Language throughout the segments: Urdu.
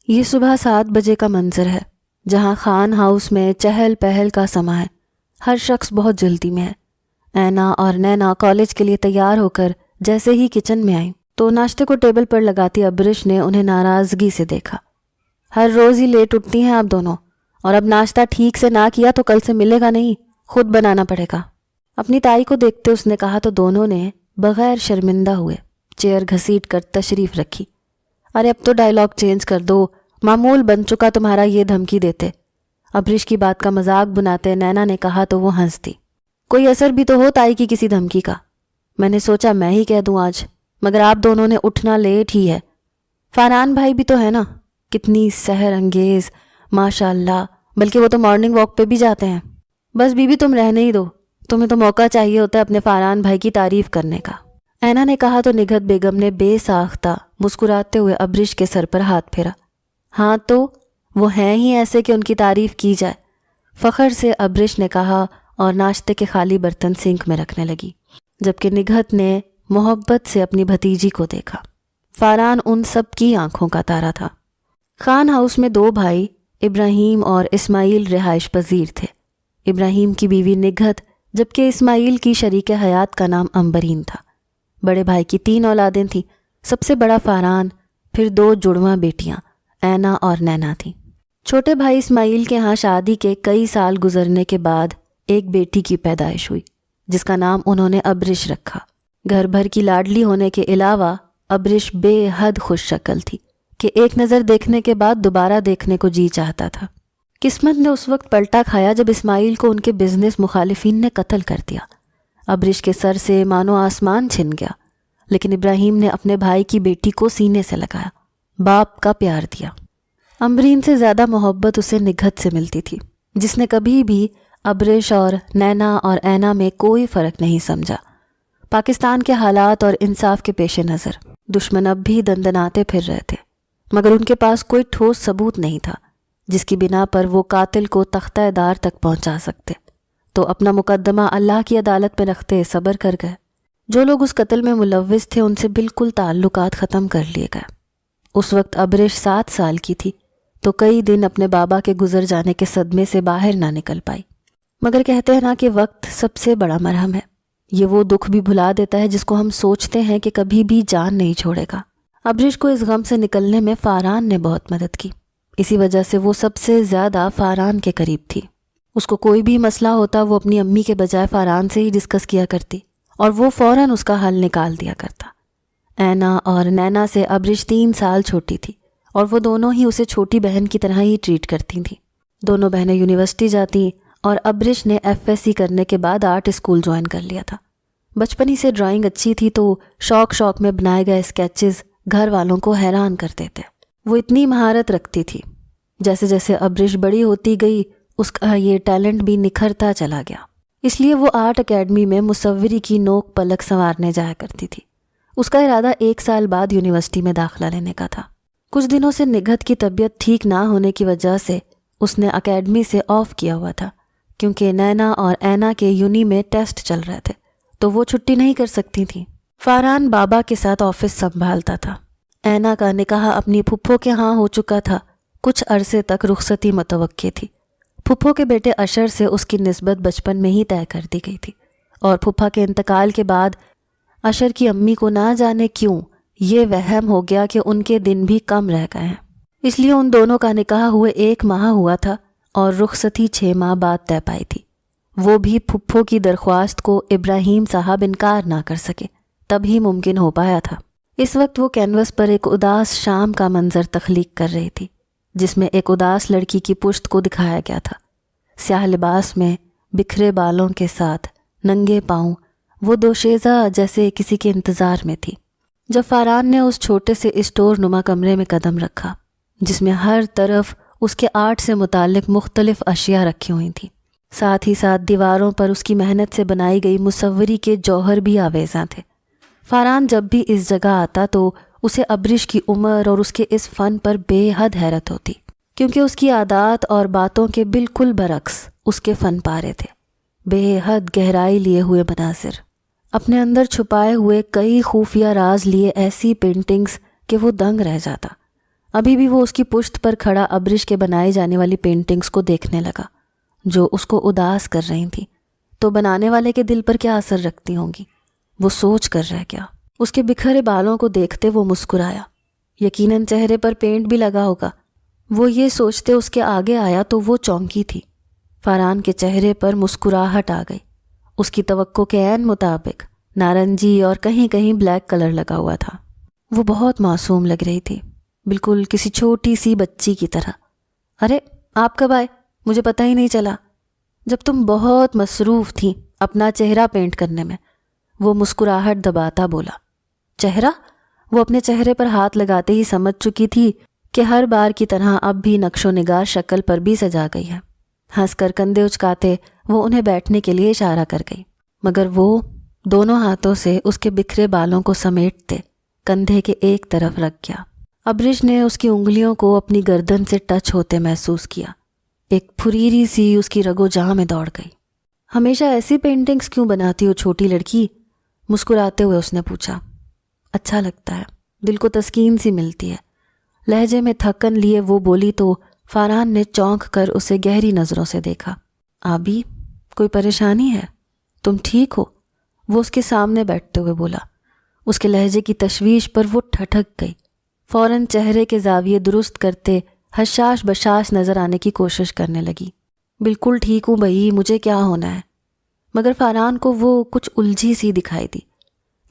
یہ صبح 7 بجے کا منظر ہے، جہاں خان ہاؤس میں چہل پہل کا سما ہے۔ ہر شخص بہت جلدی میں ہے۔ اینا اور نینا کالج کے لیے تیار ہو کر جیسے ہی کچن میں آئیں تو ناشتے کو ٹیبل پر لگاتی ابرش نے انہیں ناراضگی سے دیکھا۔ ہر روز ہی لیٹ اٹھتی ہیں آپ دونوں، اور اب ناشتہ ٹھیک سے نہ کیا تو کل سے ملے گا نہیں، خود بنانا پڑے گا۔ اپنی تائی کو دیکھتے اس نے کہا تو دونوں نے بغیر شرمندہ ہوئے چیئر گھسیٹ کر تشریف رکھی۔ ارے اب تو ڈائلاگ چینج کر دو، معمول بن چکا تمہارا یہ دھمکی دیتے۔ ابرش کی بات کا مذاق بناتے نینا نے کہا تو وہ ہنس دی۔ کوئی اثر بھی تو ہو تائی کی کسی دھمکی کا، میں نے سوچا میں ہی کہہ دوں آج، مگر آپ دونوں نے اٹھنا لیٹ ہی ہے۔ فاران بھائی بھی تو ہے نا، کتنی سحر انگیز، ماشاء اللہ، بلکہ وہ تو مارننگ واک پہ بھی جاتے ہیں۔ بس بی بی تم رہنے ہی دو، تمہیں تو موقع چاہیے ہوتا ہے اپنے فاران بھائی کی تعریف کرنے کا۔ اینا نے کہا تو نگہت بیگم نے بے ساختہ مسکراتے ہوئے ابرش کے سر پر ہاتھ پھیرا۔ ہاں تو وہ ہیں ہی ایسے کہ ان کی تعریف کی جائے، فخر سے ابرش نے کہا اور ناشتے کے خالی برتن سنک میں رکھنے لگی، جبکہ نگہت نے محبت سے اپنی بھتیجی کو دیکھا۔ فاران ان سب کی آنکھوں کا تارا تھا۔ خان ہاؤس میں 2 بھائی ابراہیم اور اسماعیل رہائش پذیر تھے۔ ابراہیم کی بیوی نگہت، جبکہ اسماعیل کی شریک حیات کا نام امبرین تھا۔ بڑے بھائی کی 3 اولادیں تھیں، سب سے بڑا فاران، پھر 2 جڑواں بیٹیاں اینا اور نینا تھیں۔ چھوٹے بھائی اسماعیل کے ہاں شادی کے کئی سال گزرنے کے بعد ایک بیٹی کی پیدائش ہوئی، جس کا نام انہوں نے ابرش رکھا۔ گھر بھر کی لاڈلی ہونے کے علاوہ ابرش بے حد خوش شکل تھی کہ ایک نظر دیکھنے کے بعد دوبارہ دیکھنے کو جی چاہتا تھا۔ قسمت نے اس وقت پلٹا کھایا جب اسماعیل کو ان کے بزنس مخالفین نے قتل کر دیا۔ ابرش کے سر سے مانو آسمان چھن گیا، لیکن ابراہیم نے اپنے بھائی کی بیٹی کو سینے سے لگایا، باپ کا پیار دیا۔ امبرین سے زیادہ محبت اسے نگہت سے ملتی تھی، جس نے کبھی بھی ابرش اور نینا اور اینا میں کوئی فرق نہیں سمجھا۔ پاکستان کے حالات اور انصاف کے پیش نظر دشمن اب بھی دندناتے پھر رہے تھے، مگر ان کے پاس کوئی ٹھوس ثبوت نہیں تھا جس کی بنا پر وہ قاتل کو تختہ دار تک پہنچا سکتے، تو اپنا مقدمہ اللہ کی عدالت میں رکھتے صبر کر گئے۔ جو لوگ اس قتل میں ملوث تھے ان سے بالکل تعلقات ختم کر لیے گئے۔ اس وقت ابرش 7 سال کی تھی تو کئی دن اپنے بابا کے گزر جانے کے صدمے سے باہر نہ نکل پائی، مگر کہتے ہیں نا کہ وقت سب سے بڑا مرہم ہے، یہ وہ دکھ بھی بھلا دیتا ہے جس کو ہم سوچتے ہیں کہ کبھی بھی جان نہیں چھوڑے گا۔ ابرش کو اس غم سے نکلنے میں فاران نے بہت مدد کی، اسی وجہ سے وہ سب سے زیادہ فاران کے قریب تھی۔ اس کو کوئی بھی مسئلہ ہوتا وہ اپنی امی کے بجائے فاران سے ہی ڈسکس کیا کرتی، اور وہ فوراً اس کا حل نکال دیا کرتا۔ اینا اور نینا سے ابرش 3 سال چھوٹی تھی، اور وہ دونوں ہی اسے چھوٹی بہن کی طرح ہی ٹریٹ کرتی تھیں۔ دونوں بہنیں یونیورسٹی جاتی، اور ابرش نے FSC کرنے کے بعد آرٹ اسکول جوائن کر لیا تھا۔ بچپن ہی سے ڈرائنگ اچھی تھی تو شوق میں بنائے گئے اسکیچز گھر والوں کو حیران کرتے تھے۔ وہ اتنی مہارت رکھتی تھی۔ جیسے جیسے ابرش بڑی ہوتی گئی اس کا یہ ٹیلنٹ بھی نکھرتا چلا گیا، اس لیے وہ آرٹ اکیڈمی میں مصوری کی نوک پلک سنوارنے جایا کرتی تھی۔ اس کا ارادہ 1 سال بعد یونیورسٹی میں داخلہ لینے کا تھا۔ کچھ دنوں سے نگہت کی طبیعت ٹھیک نہ ہونے کی وجہ سے اس نے اکیڈمی سے آف کیا ہوا تھا، کیونکہ نینا اور اینا کے یونی میں ٹیسٹ چل رہے تھے تو وہ چھٹی نہیں کر سکتی تھیں۔ فاران بابا کے ساتھ آفس سنبھالتا تھا۔ اینا کا نکاح اپنی پھپھو کے ہاں ہو چکا تھا، کچھ عرصے تک رخصتی متوقع تھی۔ پھپھو کے بیٹے اشر سے اس کی نسبت بچپن میں ہی طے کر دی گئی تھی، اور پھپھا کے انتقال کے بعد اشر کی امی کو نہ جانے کیوں یہ وہم ہو گیا کہ ان کے دن بھی کم رہ گئے ہیں، اس لیے ان دونوں کا نکاح ہوئے 1 ماہ ہوا تھا اور رخصتی 6 ماہ بعد طے پائی تھی۔ وہ بھی پھپھو کی درخواست کو ابراہیم صاحب انکار نہ کر سکے، تب ہی ممکن ہو پایا تھا۔ اس وقت وہ کینوس پر ایک اداس شام کا منظر تخلیق کر رہی تھی، جس میں ایک اداس لڑکی کی پشت کو دکھایا گیا تھا، سیاہ لباس میں، بکھرے بالوں کے ساتھ، ننگے پاؤں، وہ دوشیزہ جیسے کسی کے انتظار میں تھی۔ جب فاران نے اس چھوٹے سے اسٹور نما کمرے میں قدم رکھا، جس میں ہر طرف اس کے آرٹ سے متعلق مختلف اشیاء رکھی ہوئی تھیں، ساتھ ہی ساتھ دیواروں پر اس کی محنت سے بنائی گئی مصوری کے جوہر بھی آویزاں تھے۔ فاران جب بھی اس جگہ آتا تو اسے ابرش کی عمر اور اس کے اس فن پر بے حد حیرت ہوتی، کیونکہ اس کی عادات اور باتوں کے بالکل برعکس اس کے فن پارے تھے، بے حد گہرائی لیے ہوئے مناظر، اپنے اندر چھپائے ہوئے کئی خفیہ راز لیے ایسی پینٹنگز کہ وہ دنگ رہ جاتا۔ ابھی بھی وہ اس کی پشت پر کھڑا ابرش کے بنائے جانے والی پینٹنگز کو دیکھنے لگا جو اس کو اداس کر رہی تھیں، تو بنانے والے کے دل پر کیا اثر رکھتی ہوں گی، وہ سوچ کر رہ گیا۔ اس کے بکھرے بالوں کو دیکھتے وہ مسکرایا، یقیناً چہرے پر پینٹ بھی لگا ہوگا۔ وہ یہ سوچتے اس کے آگے آیا تو وہ چونکی تھی۔ فاران کے چہرے پر مسکراہٹ آ گئی۔ اس کی توقع کے عین مطابق نارنجی اور کہیں کہیں بلیک کلر لگا ہوا تھا۔ وہ بہت معصوم لگ رہی تھی، بالکل کسی چھوٹی سی بچی کی طرح۔ ارے آپ کب آئے؟ مجھے پتہ ہی نہیں چلا۔ جب تم بہت مصروف تھیں اپنا چہرہ پینٹ کرنے میں، وہ مسکراہٹ دباتا بولا۔ چہرہ؟ وہ اپنے چہرے پر ہاتھ لگاتے ہی سمجھ چکی تھی کہ ہر بار کی طرح اب بھی نقش و نگار شکل پر بھی سجا گئی ہے۔ ہنس کر کندھے اچکاتے وہ انہیں بیٹھنے کے لیے اشارہ کر گئی، مگر وہ دونوں ہاتھوں سے اس کے بکھرے بالوں کو سمیٹتے کندھے کے ایک طرف رکھ گیا۔ ابرش نے اس کی انگلیوں کو اپنی گردن سے ٹچ ہوتے محسوس کیا۔ ایک پھریری سی اس کی رگو جاں میں دوڑ گئی۔ ہمیشہ ایسی پینٹنگز کیوں بناتی ہو چھوٹی لڑکی؟ مسکراتے ہوئے اس نے پوچھا۔ اچھا لگتا ہے، دل کو تسکین سی ملتی ہے۔ لہجے میں تھکن لیے وہ بولی تو فاران نے چونک کر اسے گہری نظروں سے دیکھا۔ آبی، کوئی پریشانی ہے؟ تم ٹھیک ہو؟ وہ اس کے سامنے بیٹھتے ہوئے بولا۔ اس کے لہجے کی تشویش پر وہ ٹھٹک گئی۔ فوراً چہرے کے زاویے درست کرتے حشاش بشاش نظر آنے کی کوشش کرنے لگی۔ بالکل ٹھیک ہوں بھائی، مجھے کیا ہونا ہے؟ مگر فاران کو وہ کچھ الجھی سی دکھائی دی۔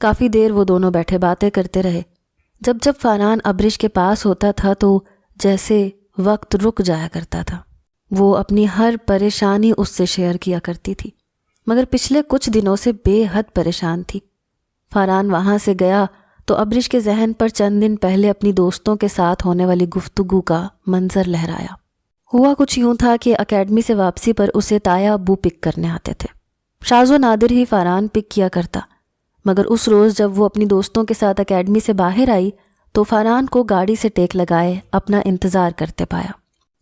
کافی دیر وہ دونوں بیٹھے باتیں کرتے رہے۔ جب فاران ابرش کے پاس ہوتا تھا تو جیسے وقت رک جایا کرتا تھا۔ وہ اپنی ہر پریشانی اس سے شیئر کیا کرتی تھی، مگر پچھلے کچھ دنوں سے بے حد پریشان تھی۔ فاران وہاں سے گیا تو ابرش کے ذہن پر چند دن پہلے اپنی دوستوں کے ساتھ ہونے والی گفتگو کا منظر لہرایا۔ ہوا کچھ یوں تھا کہ اکیڈمی سے واپسی پر اسے تایا ابو پک کرنے آتے تھے۔ شاز و نادر ہی فاران پک کیا کرتا، مگر اس روز جب وہ اپنی دوستوں کے ساتھ اکیڈمی سے باہر آئی تو فاران کو گاڑی سے ٹیک لگائے اپنا انتظار کرتے پایا۔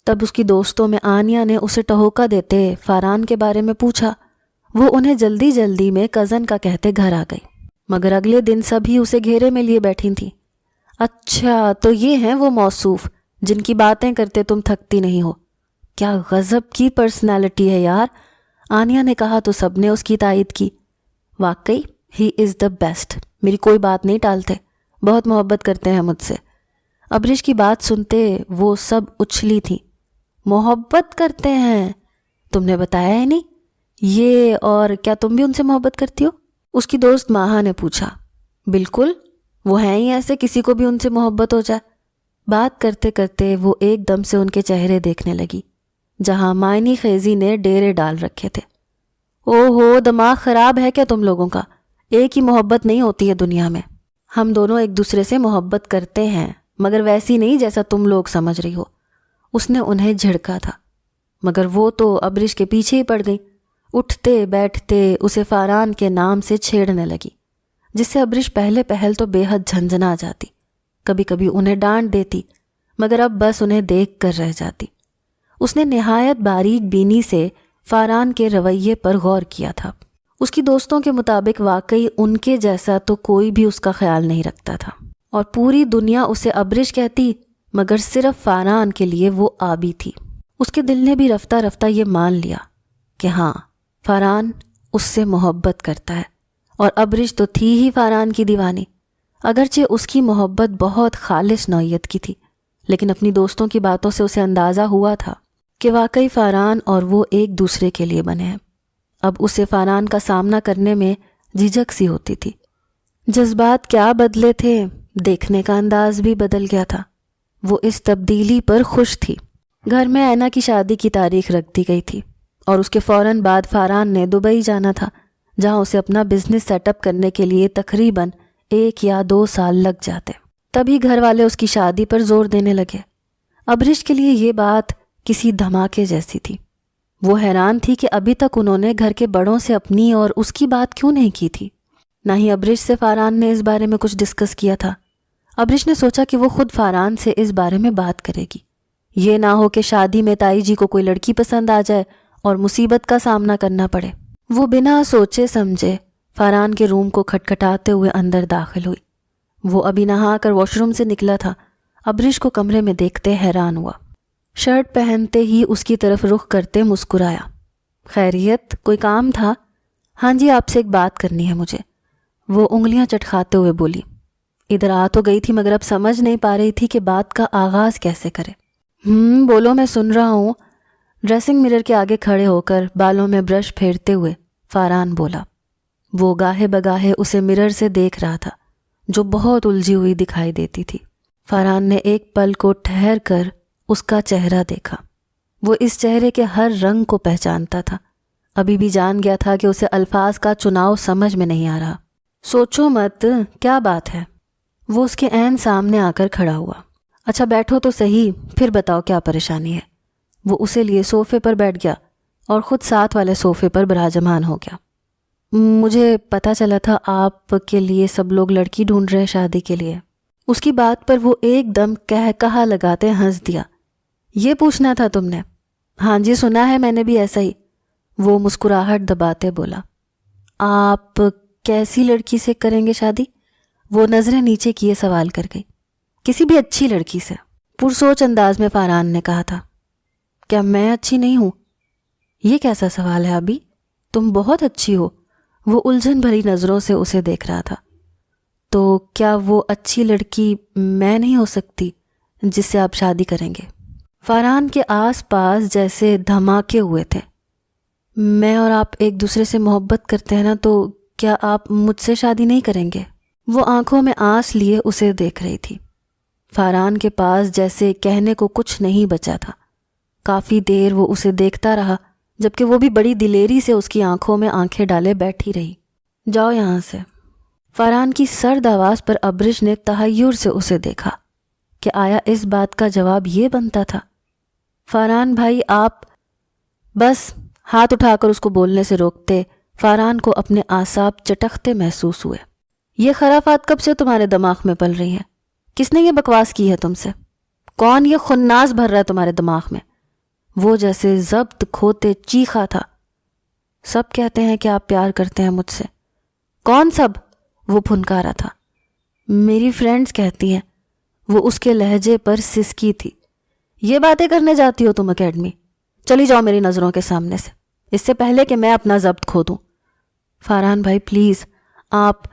تب اس کی دوستوں میں آنیا نے اسے ٹہوکا دیتے فاران کے بارے میں پوچھا۔ وہ انہیں جلدی جلدی میں کزن کا کہتے گھر آ گئی، مگر اگلے دن سبھی اسے گھیرے میں لیے بیٹھی تھیں۔ اچھا، تو یہ ہیں وہ موصوف جن کی باتیں کرتے تم تھکتی نہیں ہو؟ کیا غضب کی پرسنالٹی ہے یار، آنیا نے کہا تو سب نے اس کی تائید کی۔ واقعی ہی از دا بیسٹ، میری کوئی بات نہیں ٹالتے، بہت محبت کرتے ہیں مجھ سے۔ ابرش کی بات سنتے وہ سب اچھلی تھیں۔ محبت کرتے ہیں؟ تم نے بتایا ہی نہیں یہ، اور کیا تم بھی ان سے محبت کرتی ہو؟ اس کی دوست ماہا نے پوچھا۔ بالکل، وہ ہیں ہی ایسے، کسی کو بھی ان سے محبت ہو جائے۔ بات کرتے کرتے وہ ایک دم سے ان کے چہرے دیکھنے لگی جہاں معنی خیزی نے ڈیرے ڈال رکھے تھے۔ او ہو، دماغ خراب ہے کیا تم لوگوں کا؟ ایک ہی محبت نہیں ہوتی ہے دنیا میں۔ ہم دونوں ایک دوسرے سے محبت کرتے ہیں، مگر ویسی نہیں جیسا تم لوگ سمجھ رہی ہو۔ اس نے انہیں جھڑکا تھا، مگر وہ تو ابرش کے پیچھے ہی پڑ گئی۔ اٹھتے بیٹھتے اسے فاران کے نام سے چھیڑنے لگی، جس سے ابرش پہلے پہل تو بے حد جھنجھنا جاتی، کبھی کبھی انہیں ڈانٹ دیتی، مگر اب بس انہیں دیکھ کر رہ جاتی۔ اس نے نہایت باریک بینی سے فاران کے رویے پر غور کیا تھا۔ اس کی دوستوں کے مطابق واقعی ان کے جیسا تو کوئی بھی اس کا خیال نہیں رکھتا تھا، اور پوری دنیا اسے ابرش کہتی، مگر صرف فاران کے لیے وہ آبی تھی۔ اس کے دل نے بھی رفتہ رفتہ یہ مان لیا کہ ہاں، فاران اس سے محبت کرتا ہے، اور ابرش تو تھی ہی فاران کی دیوانی۔ اگرچہ اس کی محبت بہت خالص نوعیت کی تھی، لیکن اپنی دوستوں کی باتوں سے اسے اندازہ ہوا تھا کہ واقعی فاران اور وہ ایک دوسرے کے لیے بنے ہیں۔ اب اسے فاران کا سامنا کرنے میں جھجک سی ہوتی تھی۔ جذبات کیا بدلے تھے، دیکھنے کا انداز بھی بدل گیا تھا۔ وہ اس تبدیلی پر خوش تھی۔ گھر میں اینا کی شادی کی تاریخ رکھ دی گئی تھی، اور اس کے فوراً بعد فاران نے دبئی جانا تھا، جہاں اسے اپنا بزنس سیٹ اپ کرنے کے لیے تقریباً 1 یا 2 سال لگ جاتے۔ تبھی گھر والے اس کی شادی پر زور دینے لگے۔ ابرش کے لیے یہ بات کسی دھماکے جیسی تھی۔ وہ حیران تھی کہ ابھی تک انہوں نے گھر کے بڑوں سے اپنی اور اس کی بات کیوں نہیں کی تھی۔ نہ ہی ابرش سے فاران نے اس بارے میں کچھ ڈسکس کیا تھا۔ ابرش نے سوچا کہ وہ خود فاران سے اس بارے میں بات کرے گی۔ یہ نہ ہو کہ شادی میں تائی جی کو کوئی لڑکی پسند آ جائے اور مصیبت کا سامنا کرنا پڑے۔ وہ بنا سوچے سمجھے فاران کے روم کو کھٹکھٹاتے ہوئے اندر داخل ہوئی۔ وہ ابھی نہا کر واش روم سے نکلا تھا، ابرش کو کمرے میں دیکھتے حیران ہوا۔ شرٹ پہنتے ہی اس کی طرف رخ کرتے مسکرایا۔ خیریت، کوئی کام تھا؟ ہاں جی، آپ سے ایک بات کرنی ہے مجھے، وہ انگلیاں چٹکھاتے ہوئے بولی۔ ادھر آ تو گئی تھی مگر اب سمجھ نہیں پا رہی تھی کہ بات کا آغاز کیسے کرے۔ بولو، میں سن رہا ہوں۔ ڈریسنگ مرر کے آگے کھڑے ہو کر بالوں میں برش پھیرتے ہوئے فاران بولا۔ وہ گاہے بگاہے اسے مرر سے دیکھ رہا تھا جو بہت الجھی ہوئی دکھائی دیتی تھی۔ فاران نے ایک پل کو ٹھہر کر اس کا چہرہ دیکھا۔ وہ اس چہرے کے ہر رنگ کو پہچانتا تھا۔ ابھی بھی جان گیا تھا کہ اسے الفاظ کا چناؤ سمجھ میں نہیں آ رہا۔ سوچو مت، کیا بات ہے؟ وہ اس کے عین سامنے آ کر کھڑا ہوا۔ اچھا بیٹھو تو صحیح، پھر بتاؤ کیا پریشانی ہے۔ وہ اسے لیے صوفے پر بیٹھ گیا اور خود ساتھ والے صوفے پر براجمان ہو گیا۔ مجھے پتہ چلا تھا آپ کے لیے سب لوگ لڑکی ڈھونڈ رہے ہیں شادی کے لیے۔ اس کی بات پر وہ ایک دم کہا لگاتے ہنس دیا۔ یہ پوچھنا تھا تم نے؟ ہاں جی، سنا ہے میں نے بھی ایسا ہی، وہ مسکراہٹ دباتے بولا۔ آپ کیسی لڑکی سے کریں گے شادی؟ وہ نظریں نیچے کیے سوال کر گئی۔ کسی بھی اچھی لڑکی سے، پرسوچ انداز میں فاران نے کہا تھا۔ کیا میں اچھی نہیں ہوں؟ یہ کیسا سوال ہے ابھی؟ تم بہت اچھی ہو۔ وہ الجھن بھری نظروں سے اسے دیکھ رہا تھا۔ تو کیا وہ اچھی لڑکی میں نہیں ہو سکتی جس سے آپ شادی کریں گے؟ فاران کے آس پاس جیسے دھماکے ہوئے تھے۔ میں اور آپ ایک دوسرے سے محبت کرتے ہیں نا، تو کیا آپ مجھ سے شادی نہیں کریں گے؟ وہ آنکھوں میں آنس لیے اسے دیکھ رہی تھی۔ فاران کے پاس جیسے کہنے کو کچھ نہیں بچا تھا۔ کافی دیر وہ اسے دیکھتا رہا، جبکہ وہ بھی بڑی دلیری سے اس کی آنکھوں میں آنکھیں ڈالے بیٹھی رہی۔ جاؤ یہاں سے۔ فاران کی سرد آواز پر ابرش نے تحیر سے اسے دیکھا کہ آیا اس بات کا جواب یہ بنتا تھا؟ فاران بھائی آپ… بس، ہاتھ اٹھا کر اس کو بولنے سے روکتے فاران کو اپنے اعصاب چٹکتے محسوس ہوئے۔ یہ خرافات کب سے تمہارے دماغ میں پل رہی ہیں؟ کس نے یہ بکواس کی ہے تم سے؟ کون یہ خناس بھر رہا ہے تمہارے دماغ میں؟ وہ جیسے ضبط کھوتے چیخا تھا۔ سب کہتے ہیں کہ آپ پیار کرتے ہیں مجھ سے۔ کون سب؟ وہ پھنکارا تھا۔ میری فرینڈز کہتی ہیں۔ وہ اس کے لہجے پر سسکی تھی۔ یہ باتیں کرنے جاتی ہو تم اکیڈمی؟ چلی جاؤ میری نظروں کے سامنے سے، اس سے پہلے کہ میں اپنا ضبط کھو دوں۔ فاران بھائی پلیز، آپ…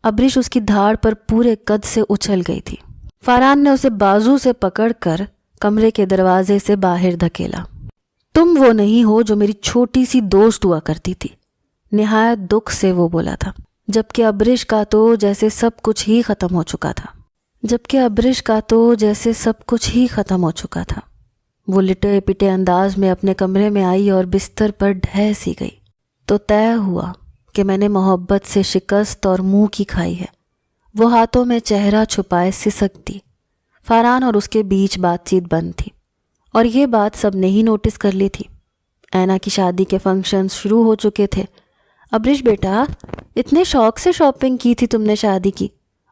ابرش اس کی دھاڑ پر پورے قد سے اچھل گئی تھی۔ فاران نے اسے بازو سے پکڑ کر کمرے کے دروازے سے باہر دھکیلا۔ تم وہ نہیں ہو جو میری چھوٹی سی دوست ہوا کرتی تھی، نہایت دکھ سے وہ بولا تھا، جبکہ ابرش کا تو جیسے سب کچھ ہی ختم ہو چکا تھا۔ وہ لٹے پٹے انداز میں اپنے کمرے میں آئی اور بستر پر ڈھہ سی گئی۔ تو طے ہوا کہ میں نے محبت سے شکست اور منہ کی کھائی ہے۔ وہ ہاتھوں میں چہرہ چھپائے سسکتی۔ فاران اور اس کے بیچ بات چیت بند تھی، اور یہ بات سب نے ہی نوٹس کر لی تھی۔ اینا کی شادی کے فنکشنز شروع ہو چکے تھے۔ ابرش بیٹا، اتنے شوق سے شاپنگ کی تھی تم نے شادی کی،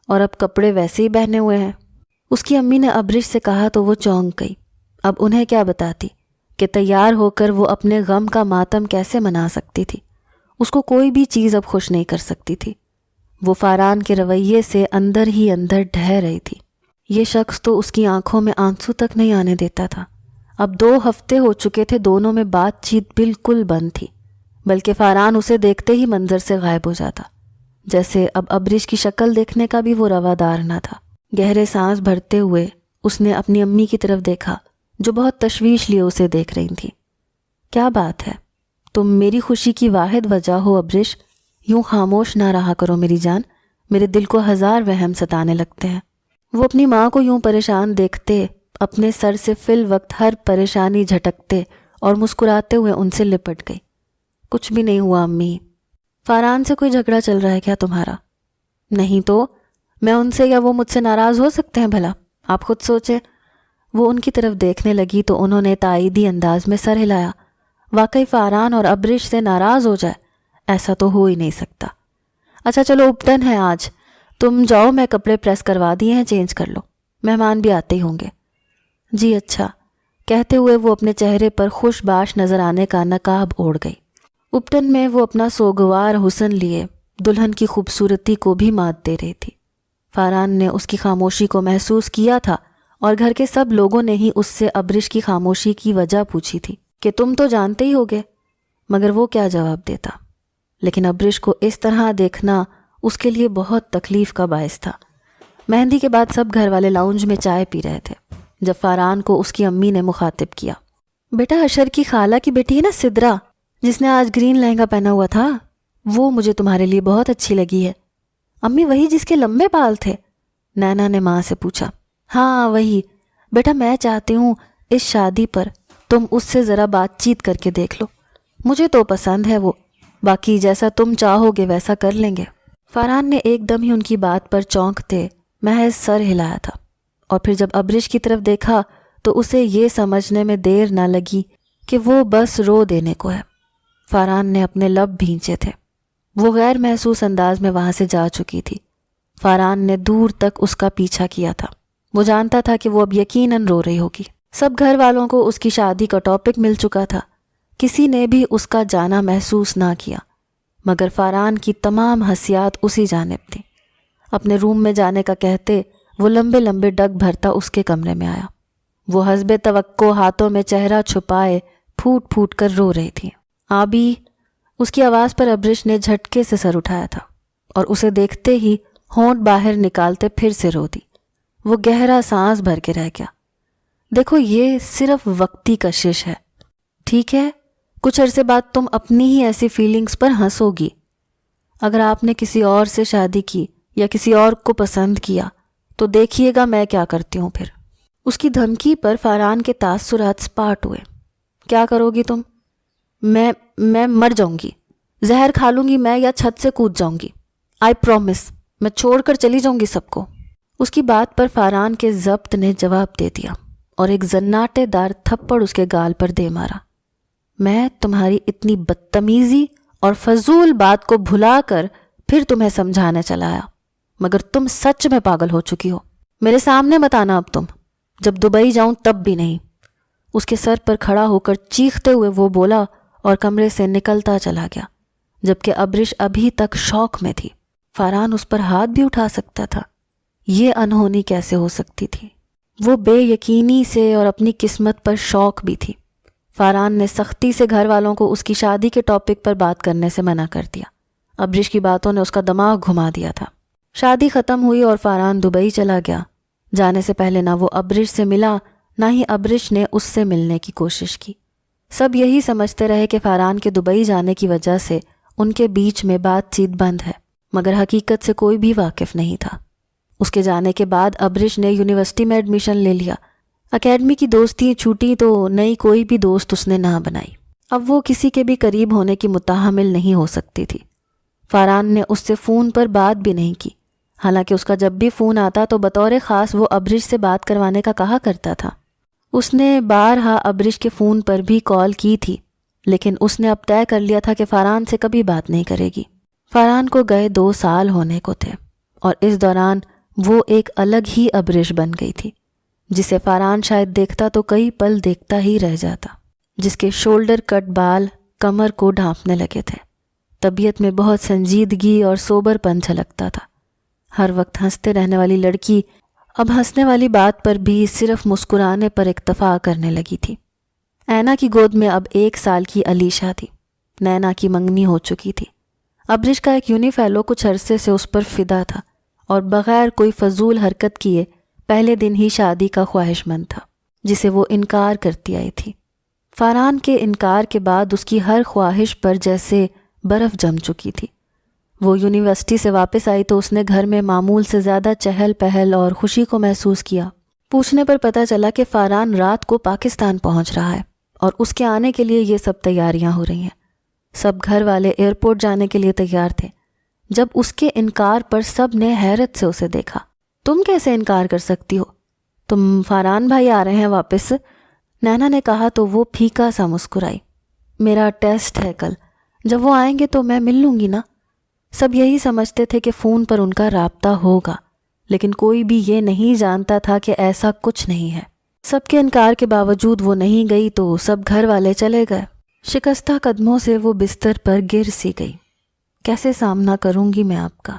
اور اب کپڑے ویسے ہی پہنے ہوئے ہیں۔ اس کی امی نے ابرش سے کہا تو وہ چونک گئی۔ اب انہیں کیا بتاتی کہ تیار ہو کر وہ اپنے غم کا ماتم کیسے منا سکتی تھی۔ اس کو کوئی بھی چیز اب خوش نہیں کر سکتی تھی۔ وہ فاران کے رویے سے اندر ہی اندر ڈھہ رہی تھی۔ یہ شخص تو اس کی آنکھوں میں آنسو تک نہیں آنے دیتا تھا۔ اب 2 ہفتے ہو چکے تھے، دونوں میں بات چیت بالکل بند تھی، بلکہ فاران اسے دیکھتے ہی منظر سے غائب ہو جاتا، جیسے اب ابرش کی شکل دیکھنے کا بھی وہ روادار نہ تھا۔ گہرے سانس بھرتے ہوئے اس نے اپنی امی کی طرف دیکھا جو بہت تشویش لیے اسے دیکھ رہی تھی۔ کیا بات ہے؟ تم میری خوشی کی واحد وجہ ہو ابرش، یوں خاموش نہ رہا کرو میری جان، میرے دل کو 1000 وہم ستانے لگتے ہیں۔ وہ اپنی ماں کو یوں پریشان دیکھتے اپنے سر سے فی الوقت ہر پریشانی جھٹکتے اور مسکراتے ہوئے ان سے لپٹ گئی۔ کچھ بھی نہیں ہوا امی۔ فاران سے کوئی جھگڑا چل رہا ہے کیا تمہارا؟ نہیں تو میں ان سے یا وہ مجھ سے ناراض ہو سکتے ہیں بھلا؟ آپ خود سوچیں۔ وہ ان کی طرف دیکھنے لگی تو انہوں نے تائیدی انداز میں سر ہلایا۔ واقعی فاران اور ابرش سے ناراض ہو جائے ایسا تو ہو ہی نہیں سکتا۔ اچھا چلو اپٹن ہے آج، تم جاؤ، میں کپڑے پریس کروا دیے ہیں، چینج کر لو، مہمان بھی آتے ہی ہوں گے۔ جی اچھا، کہتے ہوئے وہ اپنے چہرے پر خوش باش نظر آنے کا نقاب اوڑھ گئی۔ اپٹن میں وہ اپنا سوگوار حسن لیے دلہن کی خوبصورتی کو بھی مات دے رہی تھی۔ فاران نے اس کی خاموشی کو محسوس کیا تھا اور گھر کے سب لوگوں نے ہی اس سے ابرش کی خاموشی کی وجہ پوچھی تھی کہ تم تو جانتے ہی ہوگے، مگر وہ کیا جواب دیتا۔ لیکن ابرش کو اس طرح دیکھنا اس کے لیے بہت تکلیف کا باعث تھا۔ مہندی کے بعد سب گھر والے لاؤنج میں چائے پی رہے تھے جب فاران کو اس کی امی نے مخاطب کیا۔ بیٹا، اشر کی خالہ کی بیٹی ہے نا سدرا، جس نے آج گرین لہنگا پہنا ہوا تھا، وہ مجھے تمہارے لیے بہت اچھی لگی ہے۔ امی، وہی جس کے لمبے بال تھے؟ نینا نے ماں سے پوچھا۔ ہاں وہی بیٹا، میں چاہتی ہوں اس شادی پر تم اس سے ذرا بات چیت کر کے دیکھ لو، مجھے تو پسند ہے وہ، باقی جیسا تم چاہو گے ویسا کر لیں گے۔ فاران نے ایک دم ہی ان کی بات پر چونکتے محض سر ہلایا تھا، اور پھر جب ابرش کی طرف دیکھا تو اسے یہ سمجھنے میں دیر نہ لگی کہ وہ بس رو دینے کو ہے۔ فاران نے اپنے لب بھینچے تھے، وہ غیر محسوس انداز میں وہاں سے جا چکی تھی۔ فاران نے دور تک اس کا پیچھا کیا تھا، وہ جانتا تھا کہ وہ اب یقیناً رو رہی ہوگی۔ سب گھر والوں کو اس کی شادی کا ٹاپک مل چکا تھا، کسی نے بھی اس کا جانا محسوس نہ کیا، مگر فاران کی تمام حسیات اسی جانب تھیں۔ اپنے روم میں جانے کا کہتے وہ لمبے لمبے ڈگ بھرتا اس کے کمرے میں آیا۔ وہ حسب توقع ہاتھوں میں چہرہ چھپائے پھوٹ پھوٹ کر رو رہی تھی۔ آبی، اس کی آواز پر ابرش نے جھٹکے سے سر اٹھایا تھا اور اسے دیکھتے ہی ہونٹ باہر نکالتے پھر سے رو دی۔ وہ گہرا سانس بھر کے رہ گیا۔ دیکھو، یہ صرف وقتی کشش ہے، ٹھیک ہے؟ کچھ عرصے بعد تم اپنی ہی ایسی فیلنگز پر ہنسو گی۔ اگر آپ نے کسی اور سے شادی کی یا کسی اور کو پسند کیا تو دیکھیے گا میں کیا کرتی ہوں پھر۔ اس کی دھمکی پر فاران کے تاثرات سپاٹ ہوئے۔ کیا کرو گی تم؟ میں مر جاؤں گی، زہر کھا لوں گی میں، یا چھت سے کود جاؤں گی۔ آئی پرومس، میں چھوڑ کر چلی جاؤں گی سب کو۔ اس کی بات پر فاران کے ضبط نے جواب دے دیا اور ایک زناٹے دار تھپڑ اس کے گال پر دے مارا۔ میں تمہاری اتنی بدتمیزی اور فضول بات کو بھلا کر پھر تمہیں سمجھانے چلا آیا، مگر تم سچ میں پاگل ہو چکی ہو۔ میرے سامنے بتانا اب تم، جب دبئی جاؤں تب بھی نہیں۔ اس کے سر پر کھڑا ہو کر چیختے ہوئے وہ بولا اور کمرے سے نکلتا چلا گیا، جبکہ ابرش ابھی تک شوق میں تھی۔ فاران اس پر ہاتھ بھی اٹھا سکتا تھا، یہ انہونی کیسے ہو سکتی تھی؟ وہ بے یقینی سے اور اپنی قسمت پر شوق بھی تھی۔ فاران نے سختی سے گھر والوں کو اس کی شادی کے ٹاپک پر بات کرنے سے منع کر دیا۔ ابرش کی باتوں نے اس کا دماغ گھما دیا تھا۔ شادی ختم ہوئی اور فاران دبئی چلا گیا۔ جانے سے پہلے نہ وہ ابرش سے ملا، نہ ہی ابرش نے اس سے ملنے کی کوشش کی۔ سب یہی سمجھتے رہے کہ فاران کے دبئی جانے کی وجہ سے ان کے بیچ میں بات چیت بند ہے، مگر حقیقت سے کوئی بھی واقف نہیں تھا۔ اس کے جانے کے بعد ابرش نے یونیورسٹی میں ایڈمیشن لے لیا۔ اکیڈمی کی دوستی چھوٹی تو نئی کوئی بھی دوست اس نے نہ بنائی۔ اب وہ کسی کے بھی قریب ہونے کی متحمل نہیں ہو سکتی تھی۔ فاران نے اس سے فون پر بات بھی نہیں کی، حالانکہ اس کا جب بھی فون آتا تو بطور خاص وہ ابرش سے بات کروانے کا کہا کرتا تھا۔ اس نے بارہا ابرش کے فون پر بھی کال کی تھی، لیکن اس نے اب طے کر لیا تھا کہ فاران سے کبھی بات نہیں کرے گی۔ فاران کو گئے 2 سال ہونے کو تھے، اور اس دوران وہ ایک الگ ہی ابرش بن گئی تھی، جسے فاران شاید دیکھتا تو کئی پل دیکھتا ہی رہ جاتا، جس کے شولڈر کٹ بال کمر کو ڈھانپنے لگے تھے۔ طبیعت میں بہت سنجیدگی اور سوبر پن جھلکتا تھا۔ ہر وقت ہنستے رہنے والی لڑکی اب ہنسنے والی بات پر بھی صرف مسکرانے پر اکتفا کرنے لگی تھی۔ اینا کی گود میں اب 1 سال کی علیشا تھی۔ نینا کی منگنی ہو چکی تھی۔ ابرش کا ایک یونی فیلو کچھ عرصے سے اس پر فدا تھا اور بغیر کوئی فضول حرکت کیے پہلے دن ہی شادی کا خواہش مند تھا، جسے وہ انکار کرتی آئی تھی۔ فاران کے انکار کے بعد اس کی ہر خواہش پر جیسے برف جم چکی تھی۔ وہ یونیورسٹی سے واپس آئی تو اس نے گھر میں معمول سے زیادہ چہل پہل اور خوشی کو محسوس کیا۔ پوچھنے پر پتہ چلا کہ فاران رات کو پاکستان پہنچ رہا ہے اور اس کے آنے کے لیے یہ سب تیاریاں ہو رہی ہیں۔ سب گھر والے ایئرپورٹ جانے کے لیے تیار تھے۔ جب اس کے انکار پر سب نے حیرت سے اسے دیکھا۔ تم کیسے انکار کر سکتی ہو؟ تم فاران بھائی آ رہے ہیں واپس؟ نینا نے کہا تو وہ پھیکا سا مسکرائی۔ میرا ٹیسٹ ہے کل، جب وہ آئیں گے تو میں مل لوں گی نا۔ سب یہی سمجھتے تھے کہ فون پر ان کا رابطہ ہوگا، لیکن کوئی بھی یہ نہیں جانتا تھا کہ ایسا کچھ نہیں ہے۔ سب کے انکار کے باوجود وہ نہیں گئی تو سب گھر والے چلے گئے۔ شکستہ قدموں سے وہ بستر پر گر سی گئی۔ کیسے سامنا کروں گی میں آپ کا؟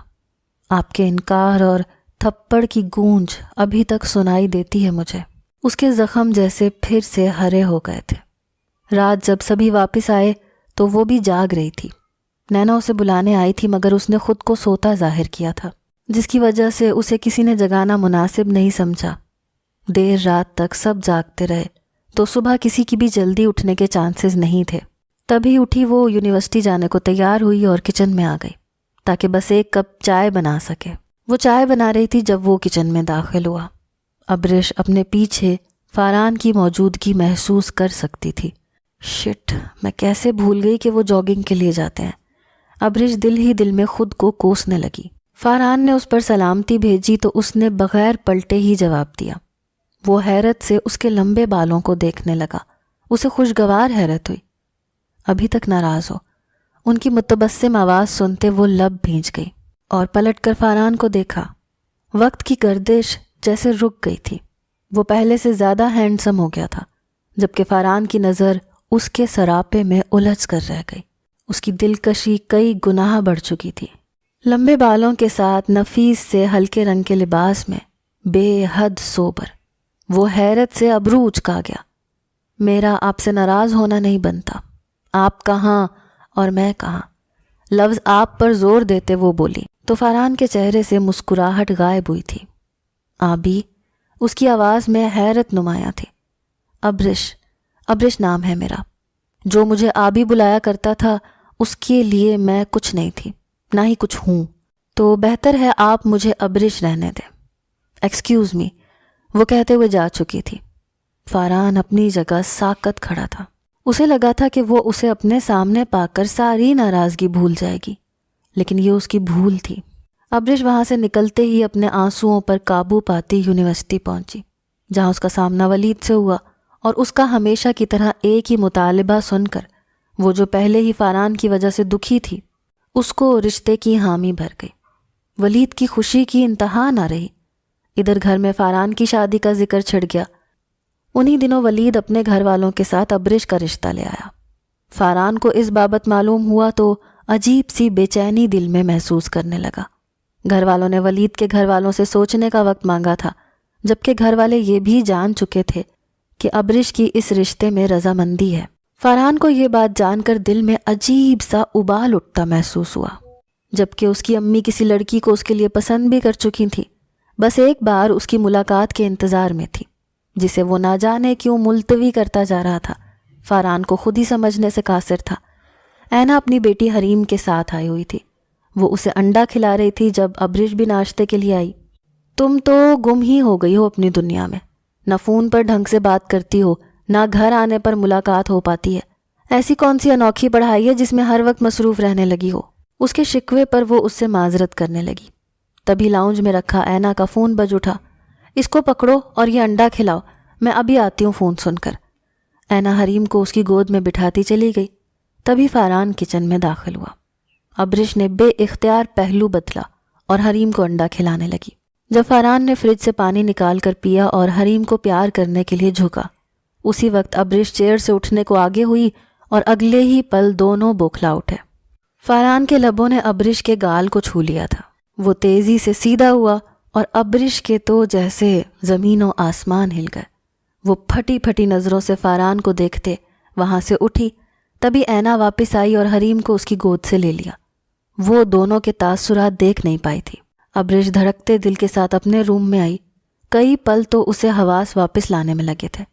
آپ کے انکار اور تھپڑ کی گونج ابھی تک سنائی دیتی ہے مجھے۔ اس کے زخم جیسے پھر سے ہرے ہو گئے تھے۔ رات جب سبھی واپس آئے تو وہ بھی جاگ رہی تھی۔ نینا اسے بلانے آئی تھی مگر اس نے خود کو سوتا ظاہر کیا تھا، جس کی وجہ سے اسے کسی نے جگانا مناسب نہیں سمجھا۔ دیر رات تک سب جاگتے رہے تو صبح کسی کی بھی جلدی اٹھنے کے چانسز نہیں تھے۔ تبھی اٹھی وہ یونیورسٹی جانے کو تیار ہوئی اور کچن میں آ گئی تاکہ بس ایک کپ چائے بنا سکے۔ وہ چائے بنا رہی تھی جب وہ کچن میں داخل ہوا۔ ابرش اپنے پیچھے فاران کی موجودگی محسوس کر سکتی تھی۔ شٹ، میں کیسے بھول گئی کہ وہ جاگنگ کے لیے جاتے ہیں۔ ابرش دل ہی دل میں خود کو کوسنے لگی۔ فاران نے اس پر سلامتی بھیجی تو اس نے بغیر پلٹے ہی جواب دیا۔ وہ حیرت سے اس کے لمبے بالوں کو دیکھنے لگا۔ اسے خوشگوار حیرت ہوئی۔ ابھی تک ناراض ہو؟ ان کی متبسم آواز سنتے وہ لب بھیج گئی اور پلٹ کر فاران کو دیکھا۔ وقت کی گردش جیسے رک گئی تھی۔ وہ پہلے سے زیادہ ہینڈسم ہو گیا تھا، جبکہ فاران کی نظر اس کے سراپے میں الجھ کر رہ گئی۔ اس کی دلکشی کئی گناہ بڑھ چکی تھی۔ لمبے بالوں کے ساتھ نفیس سے ہلکے رنگ کے لباس میں بے حد سوبر، وہ حیرت سے ابرو اچکا گیا۔ میرا آپ سے ناراض ہونا نہیں بنتا۔ آپ کہاں اور میں کہاں؟ لفظ آپ پر زور دیتے وہ بولی تو فاران کے چہرے سے مسکراہٹ غائب ہوئی تھی۔ آبی، اس کی آواز میں حیرت نمایاں تھی۔ ابرش نام ہے میرا۔ جو مجھے آبی بلایا کرتا تھا اس کے لیے میں کچھ نہیں تھی، نہ ہی کچھ ہوں، تو بہتر ہے آپ مجھے ابرش رہنے دیں۔ ایکسکیوز می، وہ کہتے ہوئے جا چکی تھی۔ فاران اپنی جگہ ساکت کھڑا تھا۔ اسے لگا تھا کہ وہ اسے اپنے سامنے پا کر ساری ناراضگی بھول جائے گی، لیکن یہ اس کی بھول تھی۔ ابرش وہاں سے نکلتے ہی اپنے آنسوؤں پر قابو پاتی یونیورسٹی پہنچی، جہاں اس کا سامنا ولید سے ہوا، اور اس کا ہمیشہ کی طرح ایک ہی مطالبہ سن کر وہ جو پہلے ہی فاران کی وجہ سے دکھی تھی، اس کو رشتے کی حامی بھر گئی۔ ولید کی خوشی کی انتہا نہ رہی۔ ادھر گھر میں فاران کی شادی کا ذکر چھڑ گیا۔ انہی دنوں ولید اپنے گھر والوں کے ساتھ ابرش کا رشتہ لے آیا۔ فاران کو اس بابت معلوم ہوا تو عجیب سی بے چینی دل میں محسوس کرنے لگا۔ گھر والوں نے ولید کے گھر والوں سے سوچنے کا وقت مانگا تھا، جبکہ گھر والے یہ بھی جان چکے تھے کہ ابرش کی اس رشتے میں رضامندی ہے۔ فاران کو یہ بات جان کر دل میں عجیب سا ابال اٹھتا محسوس ہوا، جبکہ اس کی امی کسی لڑکی کو اس کے لیے پسند بھی کر چکی تھی، بس ایک بار اس کی ملاقات کے انتظار میں تھی، جسے وہ نہ جانے کیوں ملتوی کرتا جا رہا تھا۔ فاران کو خود ہی سمجھنے سے قاصر تھا۔ اینا اپنی بیٹی حریم کے ساتھ آئی ہوئی تھی۔ وہ اسے انڈا کھلا رہی تھی جب ابرش بھی ناشتے کے لیے آئی۔ تم تو گم ہی ہو گئی ہو اپنی دنیا میں، نہ فون پر ڈھنگ سے بات کرتی ہو، نہ گھر آنے پر ملاقات ہو پاتی ہے۔ ایسی کون سی انوکھی پڑھائی ہے جس میں ہر وقت مصروف رہنے لگی ہو؟ اس کے شکوے پر وہ اس سے معذرت کرنے لگی۔ تبھی لاؤنج میں رکھا اینا کا فون بج اٹھا۔ اس کو پکڑو اور یہ انڈا کھلاؤ، میں ابھی آتی ہوں فون سن کر۔ اینا حریم کو اس کی گود میں بٹھاتی چلی گئی۔ تبھی فاران کچن میں داخل ہوا۔ ابرش نے بے اختیار پہلو بدلا اور حریم کو انڈا کھلانے لگی۔ جب فاران نے فریج سے پانی نکال کر پیا اور حریم کو پیار کرنے کے لیے جھکا، اسی وقت ابرش چیئر سے اٹھنے کو آگے ہوئی اور اگلے ہی پل دونوں بوکھلا اٹھے۔ فاران کے لبوں نے ابرش کے گال کو چھو لیا تھا۔ وہ تیزی سے سیدھا ہوا اور ابرش کے تو جیسے زمین و آسمان ہل گئے۔ وہ پھٹی پھٹی نظروں سے فاران کو دیکھتے وہاں سے اٹھی۔ تبھی اینا واپس آئی اور حریم کو اس کی گود سے لے لیا۔ وہ دونوں کے تاثرات دیکھ نہیں پائی تھی۔ ابرش دھڑکتے دل کے ساتھ اپنے روم میں آئی۔ کئی پل تو اسے حواس واپس لانے میں لگے تھے۔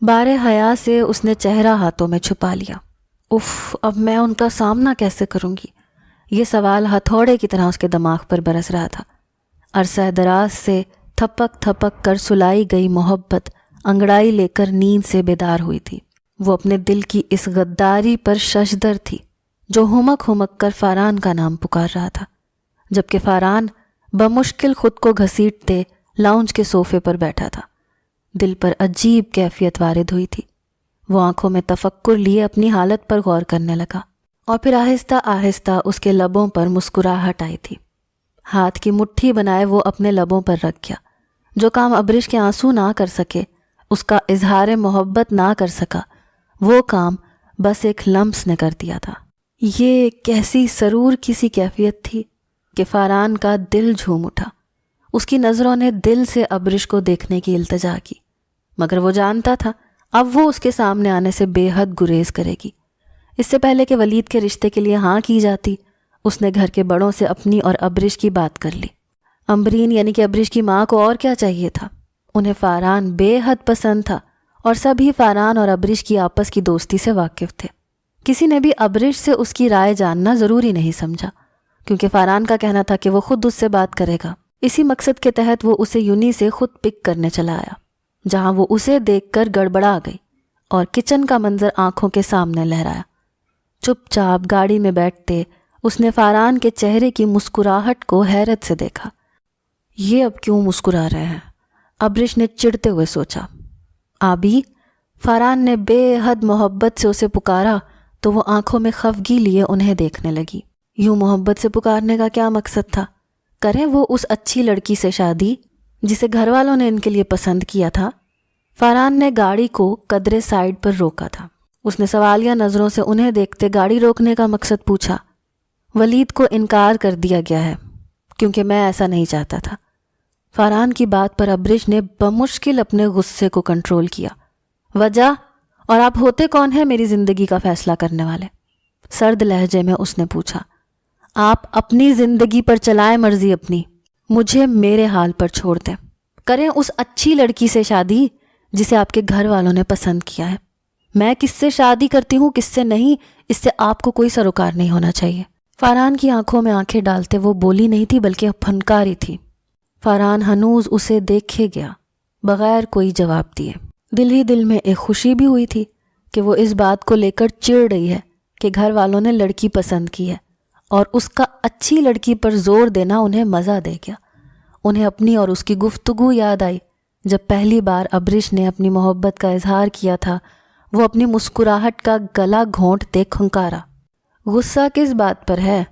بارے حیا سے اس نے چہرہ ہاتھوں میں چھپا لیا۔ اف، اب میں ان کا سامنا کیسے کروں گی؟ یہ سوال ہتھوڑے کی طرح اس کے دماغ پر برس رہا تھا۔ عرصہ دراز سے تھپک تھپک کر سلائی گئی محبت انگڑائی لے کر نیند سے بیدار ہوئی تھی۔ وہ اپنے دل کی اس غداری پر ششدر تھی جو ہمک ہمک کر فاران کا نام پکار رہا تھا، جبکہ فاران بمشکل خود کو گھسیٹتے لاؤنج کے صوفے پر بیٹھا تھا۔ دل پر عجیب کیفیت وارد ہوئی تھی۔ وہ آنکھوں میں تفکر لیے اپنی حالت پر غور کرنے لگا، اور پھر آہستہ آہستہ اس کے لبوں پر مسکراہٹ آئی تھی۔ ہاتھ کی مٹھی بنائے وہ اپنے لبوں پر رکھ گیا۔ جو کام ابرش کے آنسو نہ کر سکے، اس کا اظہار محبت نہ کر سکا، وہ کام بس ایک لمس نے کر دیا تھا۔ یہ کیسی سرور کی سی کیفیت تھی کہ فاران کا دل جھوم اٹھا۔ اس کی نظروں نے دل سے ابرش کو دیکھنے کی التجا کی، مگر وہ جانتا تھا اب وہ اس کے سامنے آنے سے بے حد گریز کرے گی۔ اس سے پہلے کہ ولید کے رشتے کے لیے ہاں کی جاتی، اس نے گھر کے بڑوں سے اپنی اور ابرش کی بات کر لی۔ امبرین یعنی کہ ابرش کی ماں کو اور کیا چاہیے تھا؟ انہیں فاران بے حد پسند تھا اور سبھی فاران اور ابرش کی آپس کی دوستی سے واقف تھے۔ کسی نے بھی ابرش سے اس کی رائے جاننا ضروری نہیں سمجھا، کیونکہ فاران کا کہنا تھا کہ وہ خود اس سے بات کرے گا۔ اسی مقصد کے تحت وہ اسے یونی سے خود پک کرنے چلا آیا، جہاں وہ اسے دیکھ کر گڑبڑا گئی اور کچن کا منظر آنکھوں کے سامنے لہرایا۔ چپ چاپ گاڑی میں بیٹھتے اس نے فاران کے چہرے کی مسکراہٹ کو حیرت سے دیکھا۔ یہ اب کیوں مسکرا رہے ہیں؟ ابرش نے چڑھتے ہوئے سوچا۔ آبی، فاران نے بے حد محبت سے اسے پکارا تو وہ آنکھوں میں خفگی لیے انہیں دیکھنے لگی۔ یوں محبت سے پکارنے کا کیا مقصد تھا؟ کریں وہ اس اچھی لڑکی سے شادی جسے گھر والوں نے ان کے لیے پسند کیا تھا؟ فاران نے گاڑی کو قدرے سائڈ پر روکا تھا۔ اس نے سوالیہ نظروں سے انہیں دیکھتے گاڑی روکنے کا مقصد پوچھا۔ ولید کو انکار کر دیا گیا ہے، کیونکہ میں ایسا نہیں چاہتا تھا۔ فاران کی بات پر ابرش نے بمشکل اپنے غصے کو کنٹرول کیا۔ وجہ؟ اور آپ ہوتے کون ہیں میری زندگی کا فیصلہ کرنے والے؟ سرد لہجے میں اس نے پوچھا۔ آپ اپنی زندگی پر چلائیں مرضی اپنی، مجھے میرے حال پر چھوڑ دیں۔ کریں اس اچھی لڑکی سے شادی جسے آپ کے گھر والوں نے پسند کیا ہے۔ میں کس سے شادی کرتی ہوں کس سے نہیں، اس سے آپ کو کوئی سروکار نہیں ہونا چاہیے۔ فاران کی آنکھوں میں آنکھیں ڈالتے وہ بولی نہیں تھی بلکہ پھنکاری تھی۔ فاران ہنوز اسے دیکھے گیا بغیر کوئی جواب دیے۔ دل ہی دل میں ایک خوشی بھی ہوئی تھی کہ وہ اس بات کو لے کر چڑ رہی ہے کہ گھر والوں نے لڑکی پسند کی ہے، اور اس کا اچھی لڑکی پر زور دینا انہیں مزہ دے گیا۔ انہیں اپنی اور اس کی گفتگو یاد آئی جب پہلی بار ابرش نے اپنی محبت کا اظہار کیا تھا۔ وہ اپنی مسکراہٹ کا گلا گھونٹتے کھنکارا۔ غصہ کس بات پر ہے؟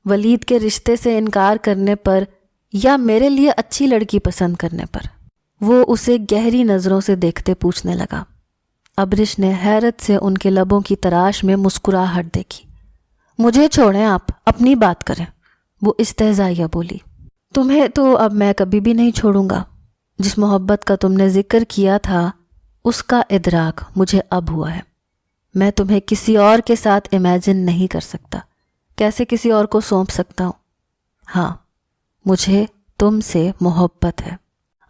ولید کے رشتے سے انکار کرنے پر یا میرے لیے اچھی لڑکی پسند کرنے پر؟ وہ اسے گہری نظروں سے دیکھتے پوچھنے لگا۔ ابرش نے حیرت سے ان کے لبوں کی تراش میں مسکراہٹ دیکھی۔ مجھے چھوڑیں، آپ اپنی بات کریں، وہ استہزائیہ بولی۔ تمہیں تو اب میں کبھی بھی نہیں چھوڑوں گا۔ جس محبت کا تم نے ذکر کیا تھا اس کا ادراک مجھے اب ہوا ہے۔ میں تمہیں کسی اور کے ساتھ امیجن نہیں کر سکتا، کیسے کسی اور کو سونپ سکتا ہوں؟ ہاں، مجھے تم سے محبت ہے۔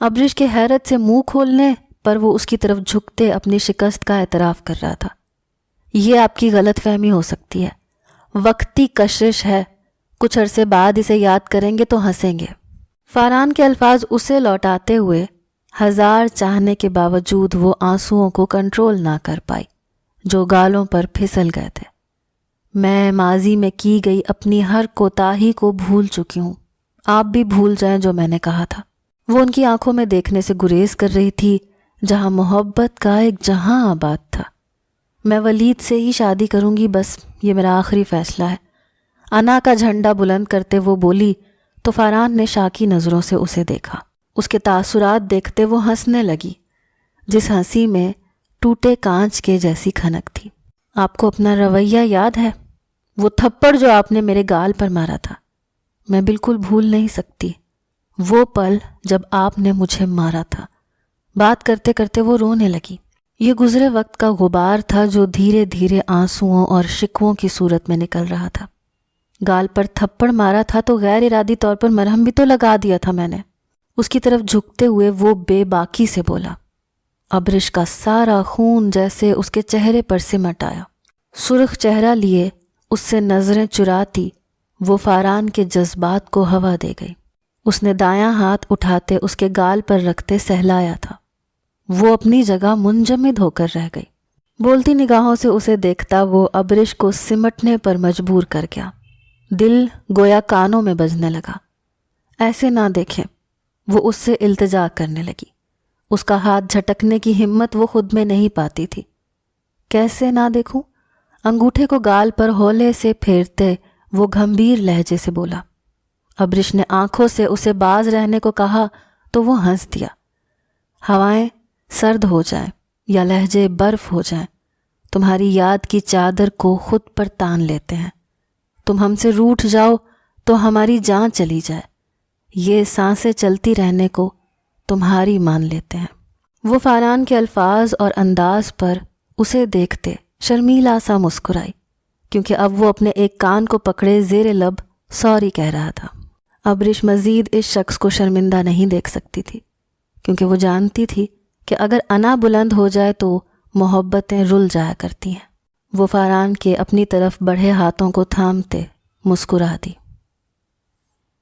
ابرش کے حیرت سے منہ کھولنے پر وہ اس کی طرف جھکتے اپنی شکست کا اعتراف کر رہا تھا۔ یہ آپ کی غلط فہمی ہو سکتی ہے، وقتی کشش ہے، کچھ عرصے بعد اسے یاد کریں گے تو ہنسیں گے۔ فاران کے الفاظ اسے لوٹاتے ہوئے ہزار چاہنے کے باوجود وہ آنسوؤں کو کنٹرول نہ کر پائی جو گالوں پر پھسل گئے تھے۔ میں ماضی میں کی گئی اپنی ہر کوتاہی کو بھول چکی ہوں، آپ بھی بھول جائیں جو میں نے کہا تھا۔ وہ ان کی آنکھوں میں دیکھنے سے گریز کر رہی تھی جہاں محبت کا ایک جہاں آباد تھا۔ میں ولید سے ہی شادی کروں گی، بس یہ میرا آخری فیصلہ ہے۔ انا کا جھنڈا بلند کرتے وہ بولی تو فاران نے شاکی نظروں سے اسے دیکھا۔ اس کے تاثرات دیکھتے وہ ہنسنے لگی، جس ہنسی میں ٹوٹے کانچ کے جیسی کھنک تھی۔ آپ کو اپنا رویہ یاد ہے؟ وہ تھپڑ جو آپ نے میرے گال پر مارا تھا، میں بالکل بھول نہیں سکتی وہ پل جب آپ نے مجھے مارا تھا۔ بات کرتے کرتے وہ رونے لگی۔ یہ گزرے وقت کا غبار تھا جو دھیرے دھیرے آنسوؤں اور شکووں کی صورت میں نکل رہا تھا۔ گال پر تھپڑ مارا تھا تو غیر ارادی طور پر مرہم بھی تو لگا دیا تھا میں نے۔ اس کی طرف جھکتے ہوئے وہ بے باکی سے بولا۔ ابرش کا سارا خون جیسے اس کے چہرے پر سمٹ آیا۔ سرخ چہرہ لیے اس سے نظریں چراتی وہ فاران کے جذبات کو ہوا دے گئی۔ اس نے دایاں ہاتھ اٹھاتے اس کے گال پر رکھتے سہلایا تھا۔ وہ اپنی جگہ منجمد ہو کر رہ گئی۔ بولتی نگاہوں سے اسے دیکھتا وہ ابرش کو سمٹنے پر مجبور کر گیا۔ دل گویا کانوں میں بجنے لگا۔ ایسے نہ دیکھیں، وہ اس سے التجا کرنے لگی۔ اس کا ہاتھ جھٹکنے کی ہمت وہ خود میں نہیں پاتی تھی۔ کیسے نہ دیکھوں؟ انگوٹھے کو گال پر ہولے سے پھیرتے وہ گھمبیر لہجے سے بولا۔ ابرش نے آنکھوں سے اسے باز رہنے کو کہا تو وہ ہنس دیا۔ ہوائیں سرد ہو جائیں یا لہجے برف ہو جائیں، تمہاری یاد کی چادر کو خود پر تان لیتے ہیں۔ تم ہم سے روٹھ جاؤ تو ہماری جان چلی جائے، یہ سانسیں چلتی رہنے کو تمہاری مان لیتے ہیں۔ وہ فاران کے الفاظ اور انداز پر اسے دیکھتے شرمیلا سا مسکرائی، کیونکہ اب وہ اپنے ایک کان کو پکڑے زیر لب سوری کہہ رہا تھا۔ اب رش مزید اس شخص کو شرمندہ نہیں دیکھ سکتی تھی، کیونکہ وہ جانتی تھی کہ اگر انا بلند ہو جائے تو محبتیں رل جایا کرتی ہیں۔ وہ فاران کے اپنی طرف بڑھے ہاتھوں کو تھامتے مسکرا دی۔